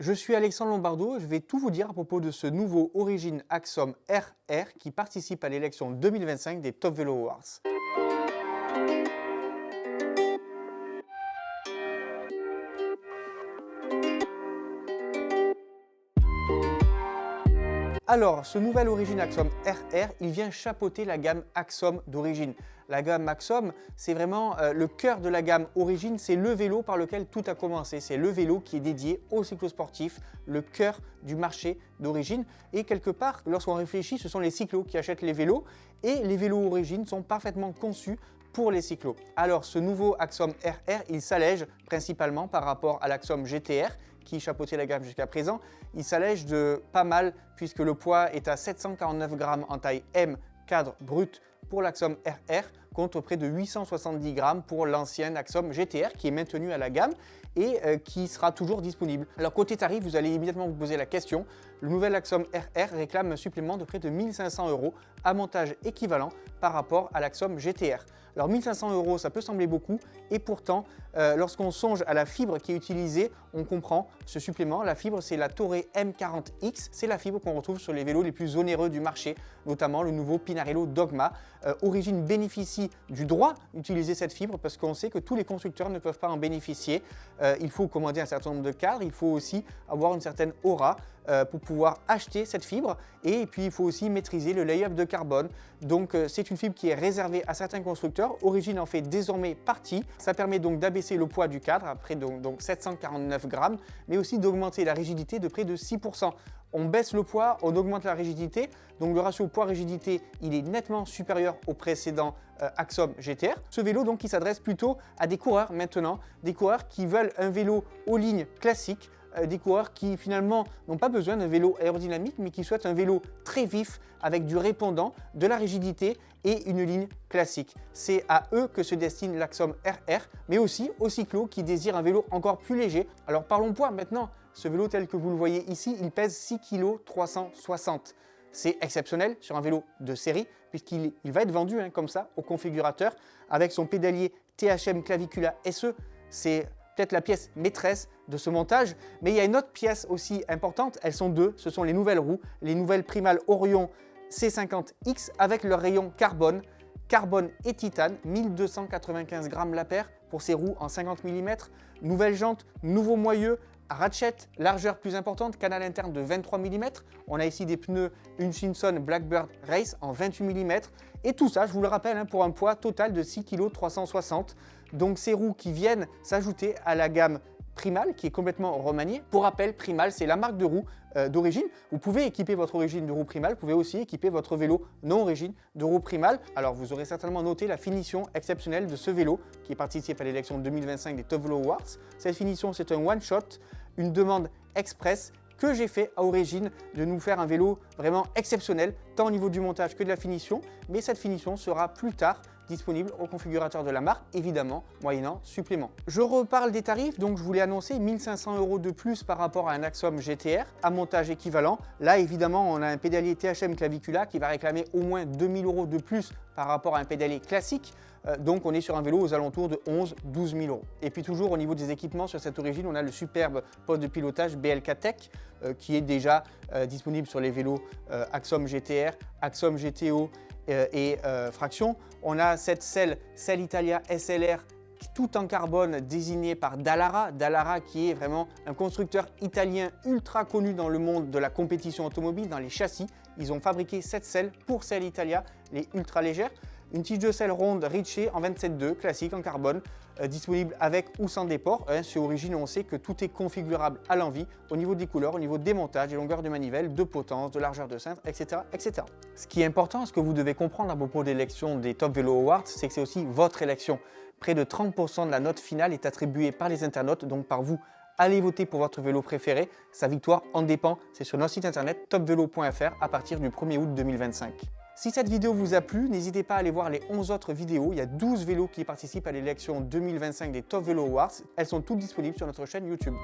Je suis Alexandre Lombardo, je vais tout vous dire à propos de ce nouveau Origin Axom RR qui participe à l'élection 2025 des Top Velo Awards. Alors, ce nouvel Origin Axom RR, il vient chapeauter la gamme Axom d'Origin. La gamme Axom, c'est vraiment le cœur de la gamme Origin, c'est le vélo par lequel tout a commencé. C'est le vélo qui est dédié aux cyclosportifs, le cœur du marché d'Origin. Et quelque part, lorsqu'on réfléchit, ce sont les cyclos qui achètent les vélos et les vélos Origin sont parfaitement conçus pour les cyclos. Alors, ce nouveau Axom RR, il s'allège principalement par rapport à l'Axom GTR qui chapeautait la gamme jusqu'à présent. Il s'allège de pas mal puisque le poids est à 749 grammes en taille M cadre brut pour l'Axom RR contre près de 870 grammes pour l'ancien Axom GTR qui est maintenu à la gamme et qui sera toujours disponible. Alors côté tarif, vous allez immédiatement vous poser la question. Le nouvel Axom RR réclame un supplément de près de 1 500 € à montage équivalent par rapport à l'Axom GTR. Alors 1 500 €, ça peut sembler beaucoup et pourtant, lorsqu'on songe à la fibre qui est utilisée, on comprend ce supplément. La fibre, c'est la Toray M40X. C'est la fibre qu'on retrouve sur les vélos les plus onéreux du marché, notamment le nouveau Pinarello Dogma. Origin bénéficie du droit d'utiliser cette fibre parce qu'on sait que tous les constructeurs ne peuvent pas en bénéficier. Il faut commander un certain nombre de cadres, il faut aussi avoir une certaine aura pour pouvoir acheter cette fibre et puis il faut aussi maîtriser le lay-up de carbone. Donc c'est une fibre qui est réservée à certains constructeurs. Origin en fait désormais partie. Ça permet donc d'abaisser le poids du cadre à près de 749 grammes, mais aussi d'augmenter la rigidité de près de 6%. On baisse le poids, on augmente la rigidité, donc le ratio poids-rigidité il est nettement supérieur au précédent Axom GTR. Ce vélo donc qui s'adresse plutôt à des coureurs maintenant, des coureurs qui veulent un vélo aux lignes classiques, des coureurs qui finalement n'ont pas besoin d'un vélo aérodynamique mais qui souhaitent un vélo très vif avec du répondant, de la rigidité et une ligne classique. C'est à eux que se destine l'Axom RR mais aussi aux cyclos qui désirent un vélo encore plus léger. Alors parlons poids maintenant. Ce vélo tel que vous le voyez ici, il pèse 6 kg 360. C'est exceptionnel sur un vélo de série puisqu'il va être vendu comme ça au configurateur avec son pédalier THM Clavicula SE. C'est peut-être la pièce maîtresse de ce montage, mais il y a une autre pièce aussi importante, elles sont deux, ce sont les nouvelles roues, les nouvelles Primal Orion C50X avec leur rayon carbone et titane, 1295 grammes la paire pour ces roues en 50 mm, nouvelles jantes, nouveaux moyeux, ratchet, largeur plus importante, canal interne de 23 mm. On a ici des pneus Hutchinson Blackbird Race en 28 mm. Et tout ça, je vous le rappelle, pour un poids total de 6 kg 360. Donc ces roues qui viennent s'ajouter à la gamme Primal qui est complètement remaniée. Pour rappel, Primal, c'est la marque de roues d'Origin. Vous pouvez équiper votre Origin de roues Primal, vous pouvez aussi équiper votre vélo non Origin de roues Primal. Alors vous aurez certainement noté la finition exceptionnelle de ce vélo qui participe à l'élection 2025 des Top Velo Awards. Cette finition, c'est un one-shot, une demande express que j'ai fait à Origin de nous faire un vélo vraiment exceptionnel, tant au niveau du montage que de la finition, mais cette finition sera plus tard disponible au configurateur de la marque, évidemment, moyennant supplément. Je reparle des tarifs, donc je vous l'ai annoncé, 1 500 € de plus par rapport à un Axom GTR à montage équivalent. Là, évidemment, on a un pédalier THM Clavicula qui va réclamer au moins 2 000 € de plus par rapport à un pédalier classique. Donc on est sur un vélo aux alentours de 11-12 000 €. Et puis toujours au niveau des équipements sur cette Origin, on a le superbe poste de pilotage BLK Tech qui est déjà disponible sur les vélos Axom GTR, Axom GTO et Fraction. On a cette selle Italia SLR tout en carbone désignée par Dallara. Dallara qui est vraiment un constructeur italien ultra connu dans le monde de la compétition automobile, dans les châssis. Ils ont fabriqué cette selle pour Selle Italia, les ultra légères. Une tige de selle ronde Ritchey en 27.2, classique en carbone, disponible avec ou sans déport. Chez Origin, on sait que tout est configurable à l'envie au niveau des couleurs, au niveau des montages, des longueurs de manivelle, de potence, de largeur de cintre, etc., etc. Ce qui est important, ce que vous devez comprendre à propos de l'élection des Top Velo Awards, c'est que c'est aussi votre élection. Près de 30% de la note finale est attribuée par les internautes, donc par vous. Allez voter pour votre vélo préféré, sa victoire en dépend. C'est sur notre site internet topvelo.fr à partir du 1er août 2025. Si cette vidéo vous a plu, n'hésitez pas à aller voir les 11 autres vidéos. Il y a 12 vélos qui participent à l'élection 2025 des Top Velo Awards. Elles sont toutes disponibles sur notre chaîne YouTube.